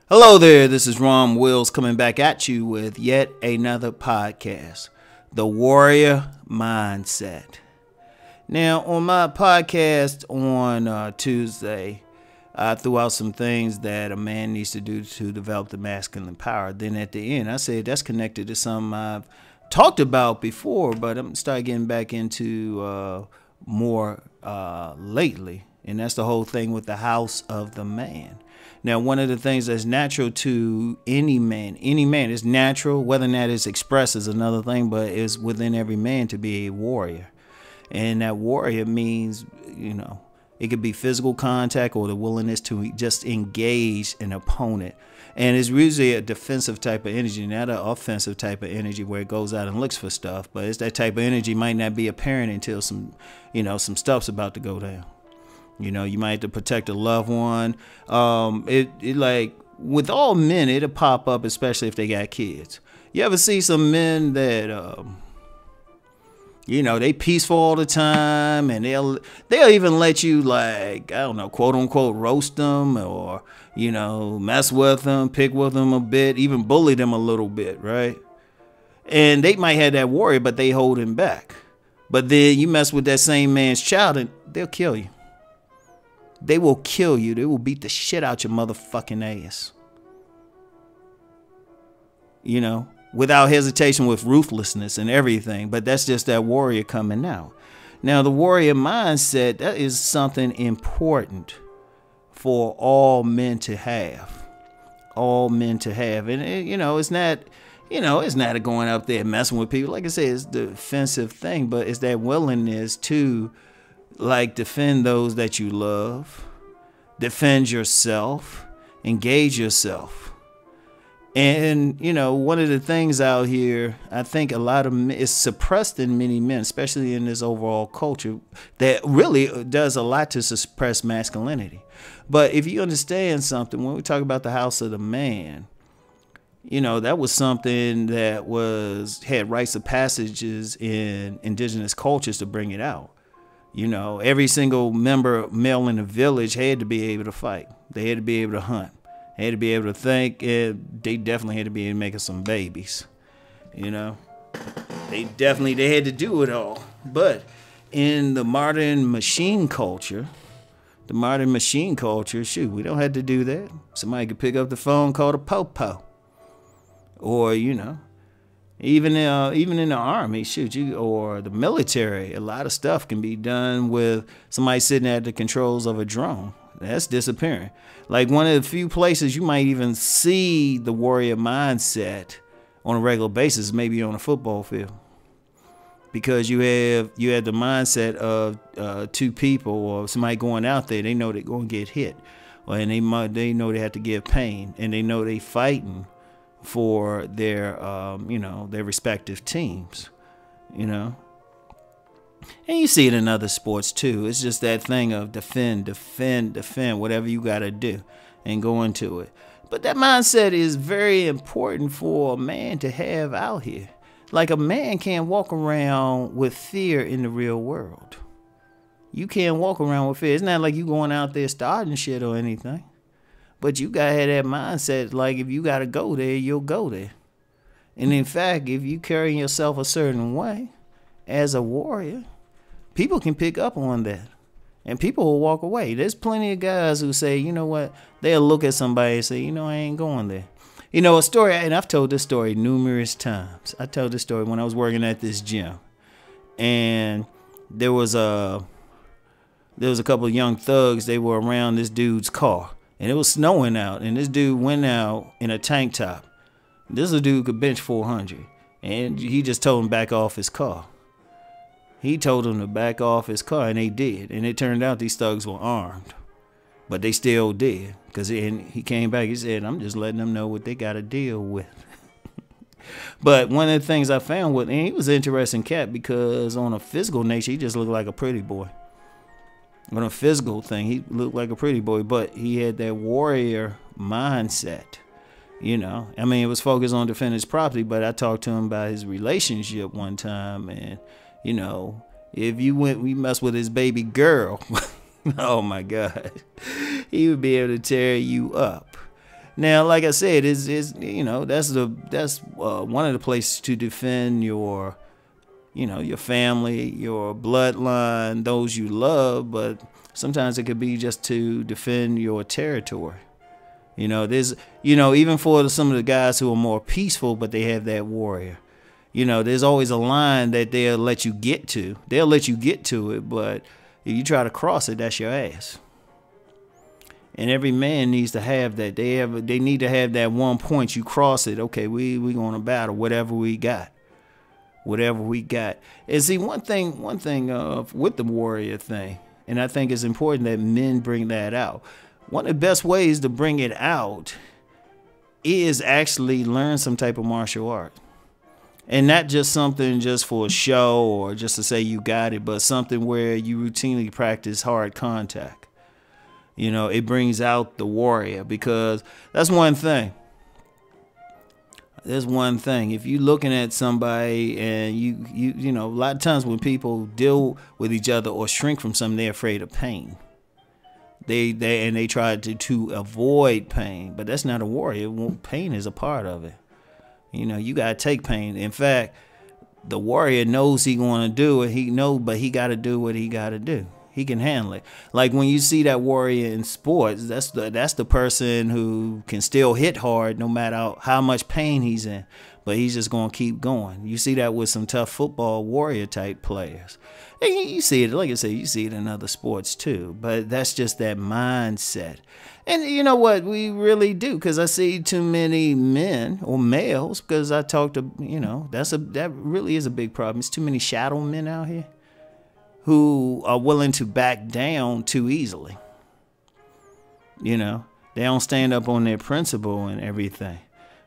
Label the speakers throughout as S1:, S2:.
S1: Hello there, this is Rom Wills coming back at you with yet another podcast, The Warrior Mindset. Now, on my podcast on Tuesday, I threw out some things that a man needs to do to develop the masculine power. Then at the end, I said that's connected to something I've talked about before, but I'm starting getting back into more lately. And that's the whole thing with the house of the man. Now, one of the things that's natural to any man is natural. Whether or not it's expressed is another thing, but it's within every man to be a warrior. And that warrior means, it could be physical contact or the willingness to just engage an opponent. And it's usually a defensive type of energy, not an offensive type of energy where it goes out and looks for stuff. But it's that type of energy might not be apparent until some stuff's about to go down. You might have to protect a loved one. It like with all men, it'll pop up, especially if they got kids. You ever see some men that, they peaceful all the time, and they'll even let you, like, I don't know, quote unquote, roast them or, mess with them, pick with them a bit, even bully them a little bit, right? And they might have that warrior, but they hold him back. But then you mess with that same man's child and they'll kill you. They will kill you. They will beat the shit out your motherfucking ass. Without hesitation, with ruthlessness and everything. But that's just that warrior coming out. Now, the warrior mindset, that is something important for all men to have. All men to have. And, it's not, it's not going up there messing with people. Like I said, it's the defensive thing, but it's that willingness to, defend those that you love, defend yourself, engage yourself. And, one of the things out here, I think a lot of men, is suppressed in many men, especially in this overall culture, that really does a lot to suppress masculinity. But if you understand something, when we talk about the house of the man, that was something that had rites of passages in indigenous cultures to bring it out. Every single male in the village had to be able to fight. They had to be able to hunt. They had to be able to think. They definitely had to be able to make some babies. They had to do it all. But in the modern machine culture, shoot, we don't have to do that. Somebody could pick up the phone, call the po-po. Or, even in the army, or the military, a lot of stuff can be done with somebody sitting at the controls of a drone. That's disappearing. Like one of the few places you might even see the warrior mindset on a regular basis, maybe on a football field, because you have the mindset of two people or somebody going out there. They know they're going to get hit, and they know they have to give pain, and they know they fighting for their their respective teams, and you see it in other sports too. It's just that thing of defend, whatever you got to do and go into it. But that mindset is very important for a man to have out here. Like, a man can't walk around with fear in the real world. You can't walk around with fear. It's not like you going out there starting shit or anything. But you got to have that mindset, like, if you got to go there, you'll go there. And in fact, if you carry yourself a certain way as a warrior, people can pick up on that. And people will walk away. There's plenty of guys who say, you know what, they'll look at somebody and say, I ain't going there. A story, and I've told this story numerous times. I told this story when I was working at this gym. And there was a couple of young thugs. They were around this dude's car. And it was snowing out, and this dude went out in a tank top. This dude could bench 400, and he just told him back off his car. He told him to back off his car, and they did. And it turned out these thugs were armed, but they still did. Because he came back, he said, I'm just letting them know what they got to deal with. But one of the things I found and he was an interesting cat, because on a physical nature, he just looked like a pretty boy. On a physical thing, he looked like a pretty boy, but he had that warrior mindset. It was focused on defending his property, but I talked to him about his relationship one time, and, if we mess with his baby girl, oh my God, he would be able to tear you up. Now, like I said, is that's one of the places to defend your your family, your bloodline, those you love, but sometimes it could be just to defend your territory. There's even for some of the guys who are more peaceful, but they have that warrior. There's always a line that they'll let you get to. They'll let you get to it, but if you try to cross it, that's your ass. And every man needs to have that. They need to have that one point. You cross it, okay, we going to battle, whatever we got. And see, one thing with the warrior thing, and I think it's important that men bring that out. One of the best ways to bring it out is actually learn some type of martial art. And not just something just for a show or just to say you got it, but something where you routinely practice hard contact. It brings out the warrior, because that's one thing. There's one thing. If you're looking at somebody and you a lot of times when people deal with each other or shrink from something, they're afraid of pain. They try to avoid pain, but that's not a warrior. Pain is a part of it. You gotta take pain. In fact, the warrior knows he gonna do it. But he gotta do what he gotta do. He can handle it. Like when you see that warrior in sports, that's the person who can still hit hard no matter how much pain he's in, but he's just gonna keep going. You see that with some tough football warrior type players. And you see it, like I said, you see it in other sports too. But that's just that mindset. And you know what we really do, because I see too many men or males, because I talk to, that really is a big problem. It's too many shadow men out here who are willing to back down too easily. They don't stand up on their principle and everything.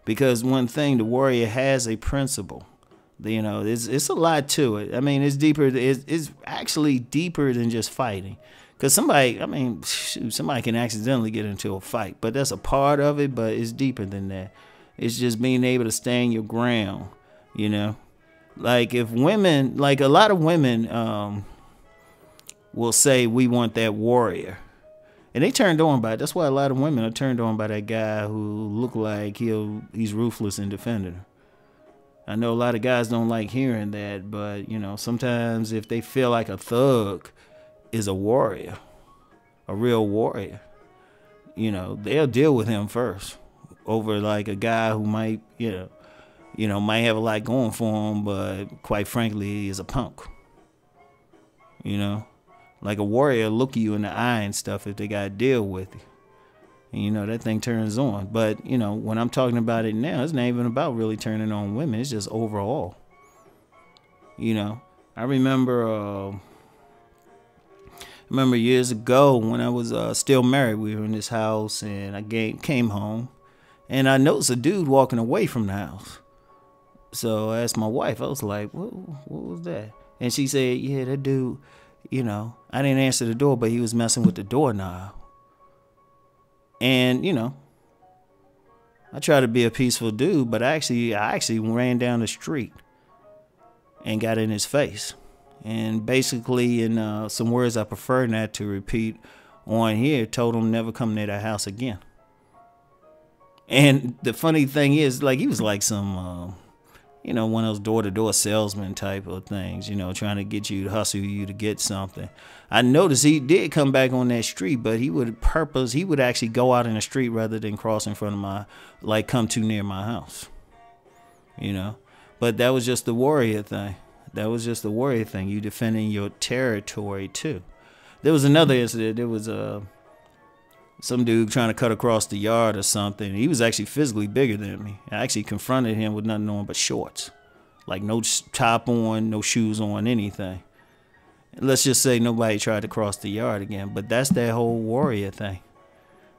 S1: Because one thing, the warrior has a principle. It's a lot to it. I mean, it's deeper. It's actually deeper than just fighting. Because somebody can accidentally get into a fight, but that's a part of it, but it's deeper than that. It's just being able to stand your ground, Like if women, like a lot of women will say, we want that warrior. And they turned on by it. That's why a lot of women are turned on by that guy who look like he's ruthless in defending her. I know a lot of guys don't like hearing that, but, sometimes if they feel like a thug is a warrior, a real warrior, they'll deal with him first over like a guy who might, might have a lot going for him, but quite frankly, is a punk. Like a warrior look you in the eye and stuff if they got to deal with you. And, that thing turns on. But, when I'm talking about it now, it's not even about really turning on women. It's just overall. I remember years ago when I was still married, we were in this house and I came home and I noticed a dude walking away from the house. So I asked my wife, I was like, what was that? And she said, yeah, that dude, I didn't answer the door, but he was messing with the doorknob. And, I try to be a peaceful dude, but I actually ran down the street and got in his face. And basically, in some words I prefer not to repeat on here, told him never come near that house again. And the funny thing is, like, he was like some, one of those door-to-door salesman type of things, trying to get you to hustle you to get something. I noticed he did come back on that street, but he would actually go out in the street rather than cross in front of come too near my house, But that was just the warrior thing. You defending your territory too. There was another incident. There was some dude trying to cut across the yard or something. He was actually physically bigger than me. I actually confronted him with nothing on but shorts. Like no top on, no shoes on, anything. Let's just say nobody tried to cross the yard again. But that's that whole warrior thing.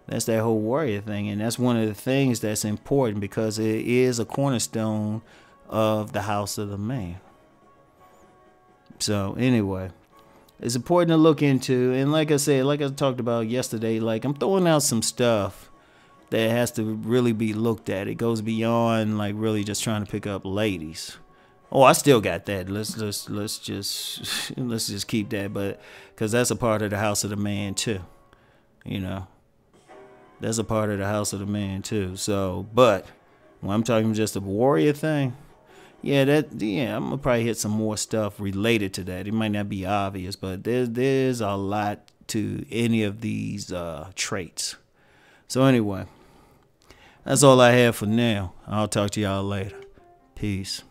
S1: And that's one of the things that's important because it is a cornerstone of the house of the man. So anyway, it's important to look into. And like I said, like I talked about yesterday, like I'm throwing out some stuff that has to really be looked at. It goes beyond like really just trying to pick up ladies. Oh, I still got that. Let's just keep that, but because that's a part of the house of the man too, That's a part of the house of the man too. So, but when I'm talking just a warrior thing, I'm gonna probably hit some more stuff related to that. It might not be obvious, but there's a lot to any of these traits. So anyway, that's all I have for now. I'll talk to y'all later. Peace.